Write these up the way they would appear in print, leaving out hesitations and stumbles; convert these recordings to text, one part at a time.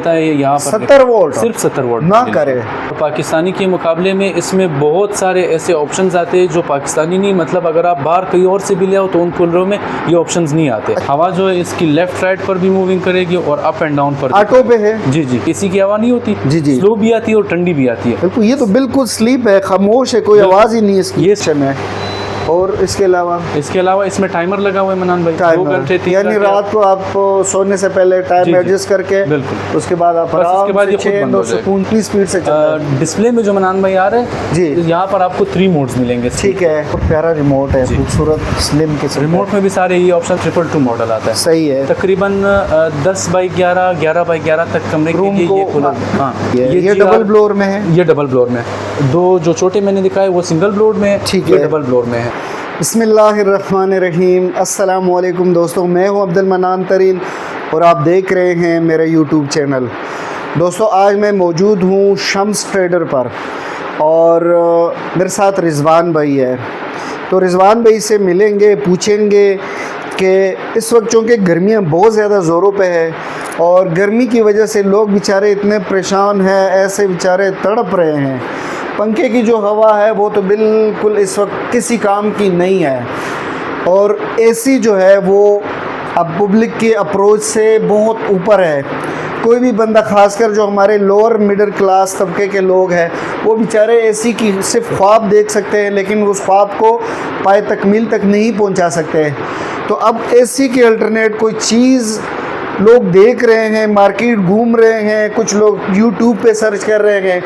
यहाँ पर 70 वोल्ट, सिर्फ 70 वोल्ट ना करे। पाकिस्तानी के मुकाबले में इसमें बहुत सारे ऐसे ऑप्शंस आते हैं जो पाकिस्तानी नहीं, मतलब अगर आप बाहर कहीं और से भी ले आओ तो उन कूलरों में ये ऑप्शंस नहीं आते। हवा जो है इसकी लेफ्ट राइट पर भी मूविंग करेगी और अप एंड डाउन पर। ऑटो पे है? जी जी, एसी की हवा नहीं होती, जी जी, स्लो भी आती है और ठंडी भी आती है। बिल्कुल, ये तो बिल्कुल स्लीप है, खामोश है, कोई आवाज़ ही नहीं इसकी। ये में और इसके अलावा इसमें टाइमर लगा हुआ है मनान भाई, 2 घंटे 3 यानी रात को आप सोने से पहले टाइम एडजस्ट करके बिल्कुल उसके बाद आप सुकून की स्पीड से डिस्प्ले में जो मनान भाई आ रहे हैं जी, यहाँ पर आपको 3 मोड्स मिलेंगे। ठीक है, प्यारा रिमोट है, खूबसूरत स्लिम के रिमोट में भी सारे ये ऑप्शन 222 मॉडल आता है। सही है। तकरीबन 10 बाई 11, 11 बाई 11 तक कमरे के लिए ये कूलर। हाँ, ये डबल ब्लोर में है। ये डबल ब्लोर में है। 2 जो छोटे मैंने दिखाए वो सिंगल ब्लोर में है, ठीक है, है, डबल ब्लोर में है। बिस्मिल्लाहिर्रहमानिर्रहीम, अस्सलाम वालेकुम दोस्तों, मैं हूं अब्दुल मन्नान तरीन और आप देख रहे हैं मेरा यूट्यूब चैनल। दोस्तों, आज मैं मौजूद हूं शम्स ट्रेडर पर और मेरे साथ रिजवान भाई है। तो रिजवान भाई से मिलेंगे, पूछेंगे कि इस वक्त चूँकि गर्मियाँ बहुत ज़्यादा ज़ोरों पे है और गर्मी की वजह से लोग बेचारे इतने परेशान हैं, ऐसे बेचारे तड़प रहे हैं। पंखे की जो हवा है वो तो बिल्कुल इस वक्त किसी काम की नहीं है और एसी जो है वो अब पब्लिक के अप्रोच से बहुत ऊपर है। कोई भी बंदा, खासकर जो हमारे लोअर मिडिल क्लास तबके के लोग हैं, वो बेचारे एसी की सिर्फ ख्वाब देख सकते हैं लेकिन उस ख्वाब को पाए तकमील तक नहीं पहुंचा सकते। तो अब एसी के अल्टरनेट कोई चीज़ लोग देख रहे हैं, मार्केट घूम रहे हैं, कुछ लोग यूट्यूब पे सर्च कर रहे हैं।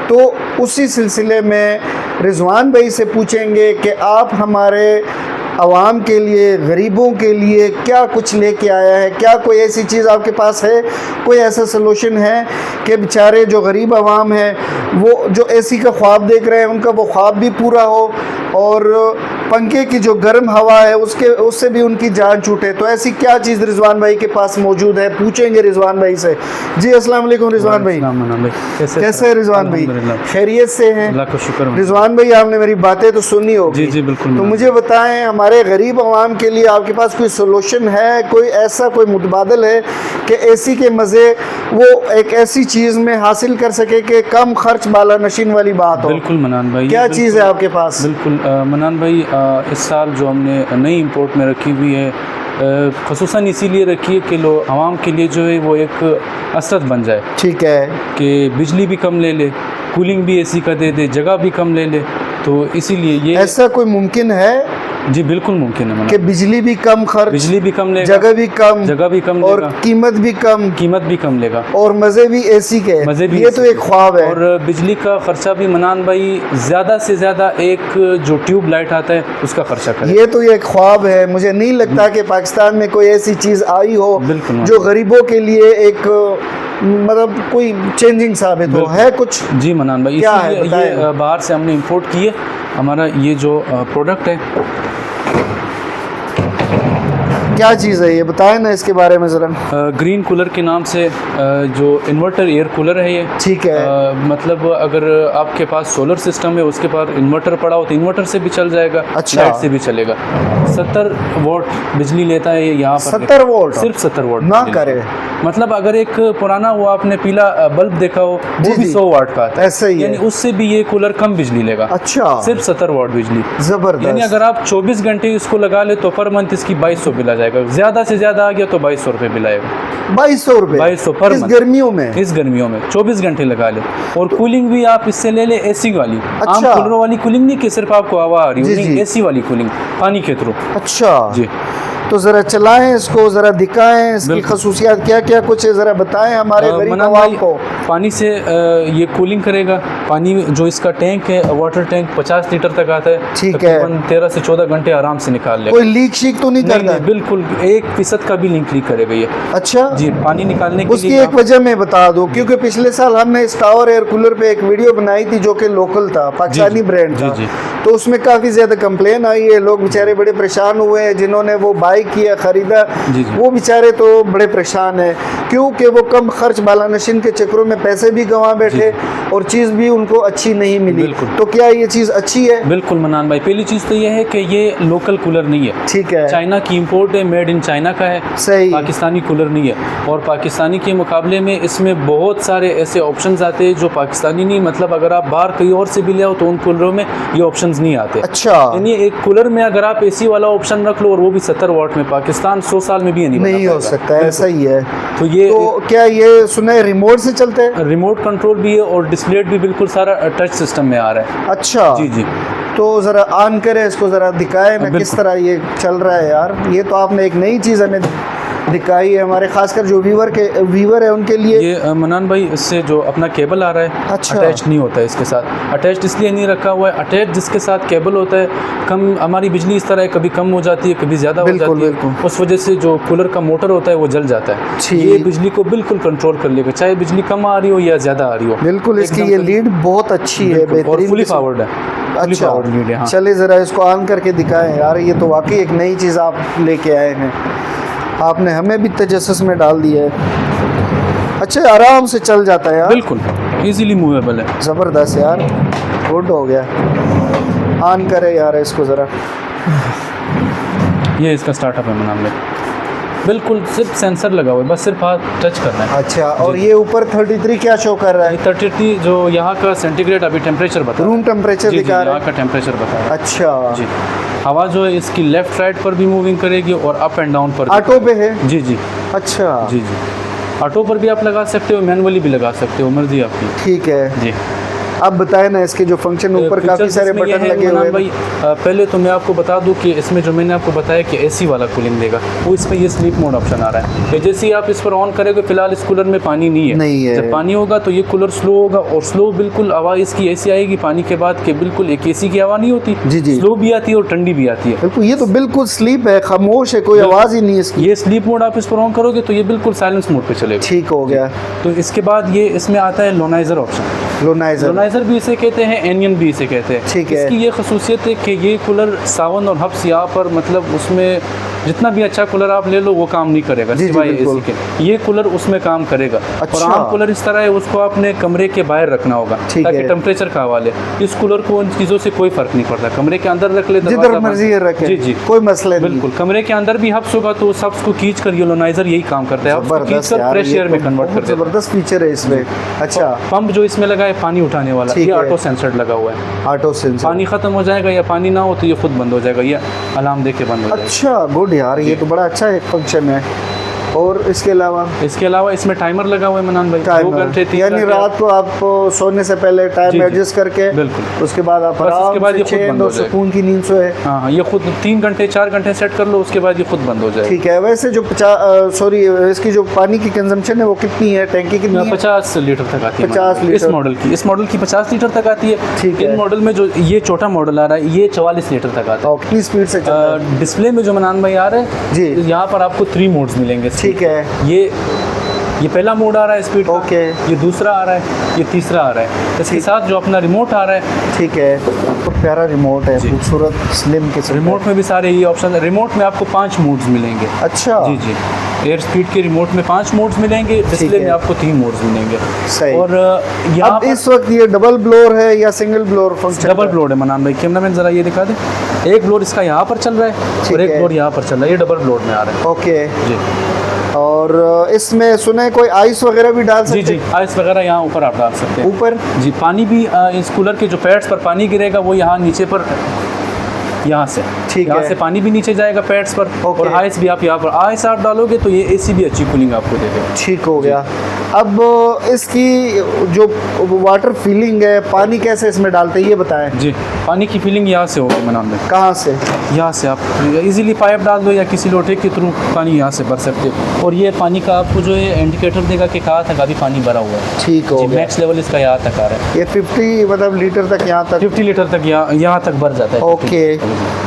तो उसी सिलसिले में रिजवान भाई से पूछेंगे कि आप हमारे आवाम के लिए, गरीबों के लिए क्या कुछ लेके आया है, क्या कोई ऐसी चीज़ आपके पास है, कोई ऐसा सलूशन है कि बेचारे जो गरीब आवाम है वो जो एसी का ख्वाब देख रहे हैं उनका वो ख्वाब भी पूरा हो और पंखे की जो गर्म हवा है उससे भी उनकी जान छूटे। तो ऐसी क्या चीज़ रिजवान भाई के पास मौजूद है, पूछेंगे रिजवान भाई से। जी अस्सलाम वालेकुम रिजवान भाई। कैसे है रिजवान भाई? खैरियत से हैं? अल्लाह का शुक्र। रिजवान भाई, आपने मेरी बातें तो सुनी होगी। जी जी बिल्कुल। तो मुझे बताएं, हमारे गरीब आवाम के लिए आपके पास कोई सोल्यूशन है, कोई ऐसा कोई मुतबादल है कि एसी के मज़े वो एक ऐसी चीज़ में हासिल कर सके कि कम खर्च बाला नशीन वाली बात हो? बिल्कुल मनान भाई, क्या चीज़ है आपके पास? बिल्कुल मनान भाई, इस साल जो हमने नई इंपोर्ट में रखी हुई है, ख़ुसूसन इसीलिए रखी है कि लोग आवाम के लिए जो है वो एक असरत बन जाए। ठीक है, कि बिजली भी कम ले ले, कूलिंग भी एसी का दे दे, जगह भी कम ले ले। तो इसीलिए ये ऐसा कोई मुमकिन है? जी बिल्कुल मुमकिन है कि बिजली भी कम खर्च, बिजली भी कम लेगा, जगह भी कम और कीमत भी कम लेगा और मज़े भी एसी के, मज़े भी। ये तो एक ख्वाब है। और बिजली का खर्चा भी मनान भाई ज़्यादा से ज़्यादा एक जो ट्यूब लाइट आता है उसका खर्चा करे। ये तो एक ख्वाब है। मुझे नहीं लगता कि पाकिस्तान में कोई ऐसी चीज़ आई हो जो गरीबों के लिए एक मतलब कोई चेंजिंग साबित हो। है कुछ? जी मनान भाई, क्या है? ये बाहर से हमने इंपोर्ट की है। हमारा ये जो प्रोडक्ट है, क्या चीज़ है ये बताएं ना इसके बारे में ज़रा। ग्रीन कूलर के नाम से जो इन्वर्टर एयर कूलर है ये। ठीक है। मतलब अगर आपके पास सोलर सिस्टम है, उसके पास इन्वर्टर पड़ा हो तो इन्वर्टर से भी चल जाएगा। अच्छा। लाइट से भी चलेगा। 70 वोल्ट बिजली लेता है यहाँ पर। 70 वोल्ट? सिर्फ 70 वोल्ट ना करे। मतलब अगर एक पुराना वो आपने पीला बल्ब देखा हो वो भी 100 वाट का आता है, ऐसे ही, यानी उससे भी ये कूलर कम बिजली लेगा। अच्छा। सिर्फ 70 वाट बिजली, जबरदस्त। यानी अगर आप 24 घंटे इसको लगा ले तो पर मंथ इसकी 2200 बिल आ जाएगा। ज्यादा से ज्यादा आ गया तो 2200 रुपये बिल आएगा। 2200 रुपये? 2200 पर इस गर्मियों में? इस गर्मियों में 24 घंटे लगा ले। और कूलिंग भी आप इससे ले ले एसी वाली। अच्छा। आम कूलरों वाली कूलिंग नहीं कि सिर्फ आपको हवा आ रही है, एसी वाली कूलिंग पानी के थ्रू। अच्छा जी। तो ज़रा चलाएं इसको, ज़रा दिखाएं इसकी खसूसियात क्या क्या कुछ है, ज़रा बताएं हमारे गरीब आवाम को। पानी से ये कूलिंग करेगा। पानी जो इसका टैंक है, वाटर टैंक 50 लीटर तक आता है। ठीक है। 13 से 14 घंटे आराम से निकाल लेगा। कोई लीक शीक तो नहीं करता? बिल्कुल 1% का भी लीक करेगा ये। अच्छा जी। पानी निकालने के उसकी एक वजह मैं बता दूं, क्योंकि पिछले साल हमने इस टावर एयर कूलर पे एक वीडियो बनाई थी जो कि लोकल था, पाकिस्तानी ब्रांड था। तो उसमें काफ़ी ज़्यादा कंप्लेन आई है, लोग बेचारे बड़े परेशान हुए हैं, जिन्होंने वो बाई किया ख़रीदा वो बेचारे तो बड़े परेशान हैं, क्योंकि वो कम खर्च बालानशीन के चक्करों में पैसे भी गंवा बैठे और चीज़ भी उनको अच्छी नहीं मिली। तो क्या ये चीज़ अच्छी है? बिल्कुल मनान भाई, पहली चीज़ तो ये है कि ये लोकल कूलर नहीं है, ठीक है, चाइना की इंपोर्ट है, मेड इन चाइना का है, सही, पाकिस्तानी कूलर नहीं है। और पाकिस्तानी के मुकाबले में इसमें बहुत सारे ऐसे ऑप्शंस आते हैं जो पाकिस्तानी नहीं, मतलब अगर आप बाहर कहीं और से भी ले आओ तो उन कूलरों में ये ऑप्शंस नहीं आते। अच्छा, यानी एक कूलर में अगर आप एसी वाला ऑप्शन रख लो और वो भी 70 वाट में, पाकिस्तान 100 साल में भी नहीं हो सकता है, ऐसा ही है। तो ये क्या ये सुने रिमोट से चलते हैं? रिमोट कंट्रोल भी है और डिस्प्ले भी बिल्कुल सारा टच सिस्टम में आ रहा है। अच्छा जी जी, तो ज़रा ऑन करें इसको, ज़रा दिखाएं ना किस तरह ये चल रहा है। यार ये तो आपने एक नई चीज़ हमें दिखाई है, हमारे खासकर जो व्यूवर है उनके लिए। ये मनान भाई, इससे जो अपना केबल आ रहा है, अच्छा, अटैच नहीं होता है इसके साथ। अटैच इसलिए नहीं रखा हुआ है, अटैच जिसके साथ केबल होता है, कम हमारी बिजली इस तरह है, कभी कम हो जाती है, कभी ज़्यादा हो जाती है, उस वजह से जो कूलर का मोटर होता है वो जल जाता है। ये बिजली को बिल्कुल कंट्रोल कर लेगा, चाहे बिजली कम आ रही हो या ज़्यादा आ रही हो। बिल्कुल, इसकी ये लीड बहुत अच्छी है, बेहतरीन, फुली पावर्ड है। अच्छा, हाँ। चलिए ज़रा इसको ऑन करके दिखाएं। यार ये तो वाकई एक नई चीज़ आप लेके आए हैं, आपने हमें भी तजस्सुस में डाल दिया है। अच्छा, आराम से चल जाता है यार, बिल्कुल इजीली मूवेबल है, ज़बरदस्त यार, गुड हो गया। ऑन करे यार इसको ज़रा, ये इसका स्टार्टअप है मनान में, बिल्कुल सिर्फ सेंसर लगा हुआ है, बस सिर्फ हाथ टच करना है। अच्छा, और ये ऊपर 33 क्या शो कर रहा है? 33 जो यहाँ का सेंटीग्रेड अभी टेम्परेचर बता, रूम टेम्परेचर दिखा रहा है, यहाँ का टेम्परेचर बता रहा है। अच्छा जी, हवा जो है इसकी लेफ्ट राइट पर भी मूविंग करेगी और अप एंड डाउन पर। ऑटो पे है? जी जी, अच्छा, जी जी, ऑटो पर भी आप लगा सकते हो, मैनुअली भी लगा सकते हो, मर्जी आपकी। ठीक है जी, अब बताएं ना इसके जो फंक्शन, ऊपर काफ़ी सारे बटन लगे हुए हैं भाई। पहले तो मैं आपको बता दूं कि इसमें जो मैंने आपको बताया कि एसी वाला कूलिंग देगा, वो इसमें ये स्लीप मोड ऑप्शन आ रहा है कि जैसे ही आप इस पर ऑन करेंगे, फिलहाल इस कूलर में पानी नहीं है, जब पानी होगा तो ये कूलर स्लो होगा और स्लो बिल्कुल आवाज़ इसकी ऐसी आएगी पानी के बाद कि बिल्कुल एक एसी की आवाज़ नहीं होती, जी, स्लो भी आती है और ठंडी भी आती है। बिल्कुल, ये तो बिल्कुल स्लीप है, खामोश है, कोई आवाज़ ही नहीं है इसकी। ये स्लीप मोड आप इस पर ऑन करोगे तो ये बिल्कुल साइलेंस मोड पे चलेगा। ठीक हो गया। तो इसके बाद ये इसमें आता है लोनाइजर ऑप्शन। लोनाइजर भी इसे कहते हैं, एनियन भी इसे कहते हैं। ठीक है। इसकी ये खसूसियत है कि ये कूलर सावन और हब्स यहाँ पर, मतलब उसमें जितना भी अच्छा कूलर आप ले लो वो काम नहीं करेगा सिवाय एसी के, ये कूलर उसमें काम करेगा। अच्छा। और आम कूलर इस तरह है, उसको आपने कमरे के बाहर रखना होगा ताकि टेम्परेचर का हवाले। इस कूलर को उन चीज़ों से कोई फर्क नहीं पड़ता, कमरे के अंदर रख ले, जिधर मर्जी रखे, जी जी, कोई मसला नहीं। बिल्कुल, कमरे के अंदर भी हब्स होगा तो उस हब्स को खींच कर लोनाइजर यही काम करता है, फ्रेश एयर में कन्वर्ट करता है। जबरदस्त फीचर है इसमें। अच्छा, पंप जो इसमें लगा है पानी उठाने वाला, ये ऑटो सेंसर लगा हुआ है। ऑटो सेंसर, पानी खत्म हो जाएगा या पानी ना हो तो ये खुद बंद हो जाएगा, ये अलार्म दे के बंद हो जाएगा। अच्छा, गुड यार, ये तो बड़ा अच्छा एक फंक्शन है। और इसके अलावा इसमें टाइमर लगा हुआ है मनान भाई, 2 घंटे, यानी रात को आप सोने से पहले टाइम एडजस्ट करके, बिल्कुल, उसके बाद आप सुकून की नींद सोए। हाँ, ये खुद 3 घंटे 4 घंटे सेट कर लो, उसके बाद ये खुद बंद हो जाएगा। ठीक है। वैसे जो इसकी जो पानी की कंजम्पशन है वो कितनी है, टैंकी कितनी है? 50 लीटर तक आती है। 50 लीटर इस मॉडल की 50 लीटर तक आती है। ठीक है। इन मॉडल में जो ये छोटा मॉडल आ रहा है ये 44 लीटर तक आता है। कितनी स्पीड से चलता है? डिस्प्ले में जो मनान भाई आ रहा है जी, यहाँ पर आपको 3 मोड्स मिलेंगे। ठीक है। ये पहला मोड आ रहा है स्पीड, ओके, ये दूसरा आ रहा है, ये तीसरा आ रहा है। इसके साथ जो अपना रिमोट आ रहा है, ठीक है, तो प्यारा रिमोट है, खूबसूरत स्लिम के रिमोट में भी सारे ये ऑप्शन है। रिमोट में आपको 5 मोड्स मिलेंगे। अच्छा, जी जी, एयर स्पीड के रिमोट में 5 मोड्स मिलेंगे, डिस्प्ले में आपको 3 मोड्स मिलेंगे। सही। और यहाँ इस वक्त ये डबल ब्लोर है या सिंगल ब्लोर फंक्शन? डबल ब्लोर है मनान भाई, कैमरामैन जरा ये दिखा दे। एक ब्लोर इसका यहाँ पर चल रहा है और एक ब्लोर यहाँ पर चल रहा है, ये डबल ब्लोर में आ रहा है। ओके जी। और इसमें सुने कोई आइस वगैरह भी डाल सकते हैं? जी जी, आइस वगैरह यहाँ ऊपर आप डाल सकते हैं। ऊपर जी, पानी भी इस कूलर के जो पैड्स पर पानी गिरेगा वो यहाँ नीचे पर, यहाँ से, ठीक है, यहाँ से पानी भी नीचे जाएगा पैड्स पर। और आइस भी आप यहाँ पर आइस आप डालोगे तो ये एसी भी अच्छी कूलिंग आपको देगा। ठीक हो गया। अब इसकी जो वाटर फीलिंग है, पानी कैसे इसमें डालते हैं ये बताएं। जी, पानी की फीलिंग यहाँ से होगी मनान में। कहाँ से? यहाँ से आप इजीली पाइप डाल दो या किसी लोटे के थ्रू पानी यहाँ से भर सकते हो। और ये पानी का आपको जो है इंडिकेटर देगा कि कहाँ तक अभी पानी भरा हुआ है। ठीक हो गया। मैक्स लेवल इसका यहाँ तक आ रहा है। ये 50 मतलब लीटर तक, यहाँ तक 50 लीटर तक यहाँ तक भर जाता है। ओके।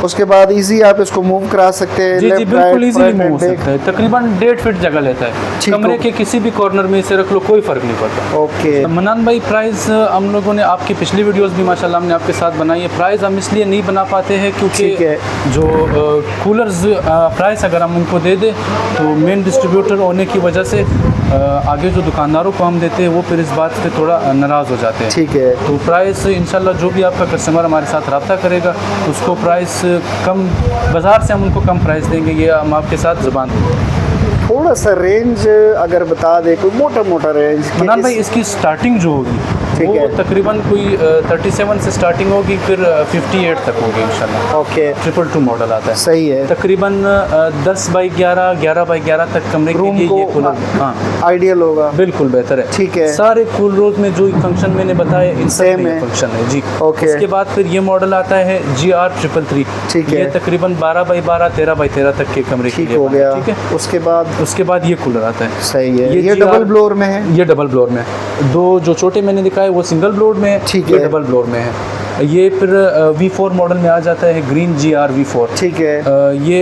उसके बाद इजी आप इसको मूव करा सकते हैं। जी जी, बिल्कुल इजीली मूव हो सकता है। तकरीबन 1.5 फीट जगह लेता है। कमरे के किसी भी कॉर्नर में से रख लो, कोई फ़र्क नहीं पड़ता। ओके मनान भाई, प्राइस हम लोगों ने आपकी पिछली वीडियोस भी माशाल्लाह हमने आपके साथ बनाई है। प्राइस हम इसलिए नहीं बना पाते हैं क्योंकि जो कूलर्स प्राइस अगर हम उनको दे दें तो मेन डिस्ट्रीब्यूटर होने की वजह से आगे जो दुकानदारों को हम देते हैं वो फिर इस बात से थोड़ा नाराज़ हो जाते हैं। ठीक है। तो प्राइस इंशाल्लाह जो भी आपका कस्टमर हमारे साथ रब्ता करेगा उसको प्राइस कम, बाज़ार से हम उनको कम प्राइस देंगे, ये हम आपके साथ ज़ुबान देंगे। थोड़ा सा रेंज अगर बता दे, कोई मोटा मोटा रेंज। मनान भाई, इसकी स्टार्टिंग जो होगी वो तकरीबन कोई 37 से स्टार्टिंग होगी, फिर 58 तक होगी इंशाल्लाह। ओके। 222 मॉडल आता है। सही है। तकरीबन 10 बाई 11, 11 बाई 11 तक कमरे के लिए ये कूलर आइडियल होगा। बिल्कुल बेहतर है। ठीक है। सारे कूल रोज में जो फंक्शन मैंने बताया इन सेम फंक्शन है जी। ओके। उसके बाद फिर ये मॉडल आता है GR 333। ठीक है। ये तकरीबन 12 बाई 12, 13 बाई 13 तक के कमरे के लिए हो गया। ठीक है। उसके बाद ये कूलर आता है। सही है। ये डबल ब्लोअर में है। ये डबल ब्लोअर में है। दो जो छोटे मैंने दिखाए वो सिंगल ब्लोअर में है। ठीक है। है। डबल ब्लोअर में है। ये फिर V4 मॉडल में आ जाता है, ग्रीन GR V4। ठीक है। ये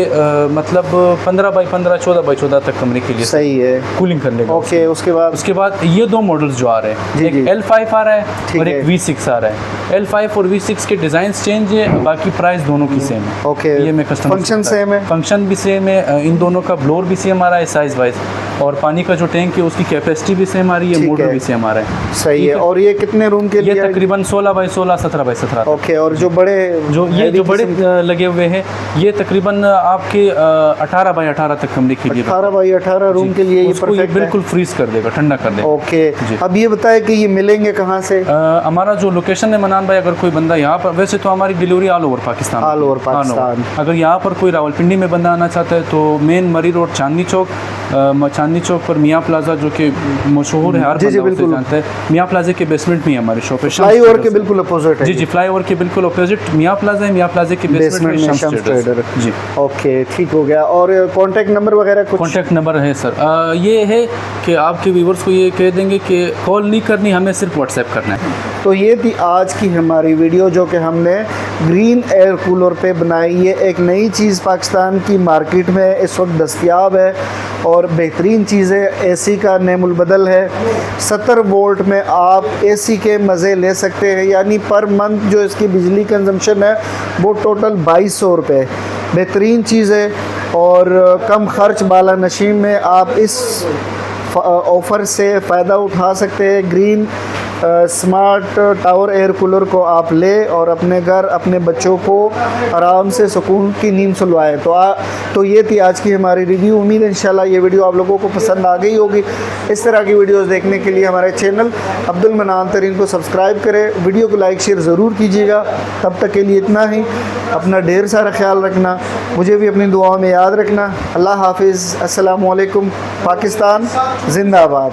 मतलब 15 बाई 15, 14 बाई 14 तक कमरे के लिए सही है, कूलिंग करने का। ओके। उसके बाद ये दो मॉडल्स जो आ रहे हैं, एक L5 आ रहा है और एक V6 आ रहा है। L5 और V6 के डिज़ाइन चेंज है, बाकी प्राइस दोनों की सेम है। ओके। ये मैं कस्टमर फंक्शन सेम है, फंक्शन भी सेम है, इन दोनों का ब्लोअर भी सेम आ रहा है साइज वाइज, और पानी का जो टैंक है उसकी कैपेसिटी भी सेम आ रही है, मोटर भी सेम आ रहा है। सही है। और ये कितने रूम के लिए? ये तकरीबन 16 बाई 16, 17 बाई 17। ओके। और जो बड़े लगे हुए हैं ये तकरीबन आपके 18 बाई 18 तक कमरे के लिए, 18 बाई 18 रूम के लिए ये परफेक्ट है। बिल्कुल फ्रीज कर देगा, ठंडा कर देगा। ओके। अब ये बताए कि ये मिलेंगे कहाँ से? हमारा जो लोकेशन है मनान भाई, अगर कोई बंदा यहाँ पर, वैसे तो हमारी डिलीवरी ऑल ओवर पाकिस्तान, अगर यहाँ पर कोई रावलपिंडी में बंदा आना चाहता है तो मेन मरी रोड चांदनी चौक पर मियाँ प्लाजा, जो कि मशहूर है, हर बंदा जानता है। मियाँ प्लाजा के बेसमेंट में हमारी शॉप है, फ्लाईओवर के बिल्कुल अपोजिट है। जी, फ्लाईओवर के बिल्कुल अपोजिट मियाँ प्लाजा है। मियाँ प्लाजा के बेसमेंट में शम्स ट्रेडर जी। ओके, ठीक हो गया। और कॉन्टैक्ट नंबर वगैरह कुछ? कॉन्टैक्ट नंबर है सर, ये है कि आपके व्यूवर्स को ये कह देंगे कि कॉल नहीं करनी, हमें सिर्फ व्हाट्सएप करना है। तो ये थी आज की हमारी वीडियो जो कि हमने ग्रीन एयर कूलर पे बनाई। ये एक नई चीज़ पाकिस्तान की मार्केट में इस वक्त दस्तयाब है और बेहतरीन चीज़ है। एसी का नेमुल बदल है। 70 वोल्ट में आप एसी के मज़े ले सकते हैं, यानी पर मंथ जो इसकी बिजली कंजम्पशन है वो टोटल 2200 रुपये। बेहतरीन चीज़ है और कम खर्च बाला नशीन में आप इस ऑफ़र से फ़ायदा उठा सकते हैं। Green smart tower air cooler को आप ले और अपने घर, अपने बच्चों को आराम से सुकून की नींद सुलवाएं। तो ये थी आज की हमारी रिव्यू। उम्मीद है इंशाल्लाह ये वीडियो आप लोगों को पसंद आ गई होगी। इस तरह की वीडियोस देखने के लिए हमारे चैनल अब्दुल मनान तरीन को सब्सक्राइब करें। वीडियो को लाइक शेयर ज़रूर कीजिएगा। तब तक के लिए इतना ही। अपना ढेर सारा ख्याल रखना, मुझे भी अपनी दुआओं में याद रखना। अल्लाह हाफिज़। अस्सलामु अलैकुम। पाकिस्तान जिंदाबाद।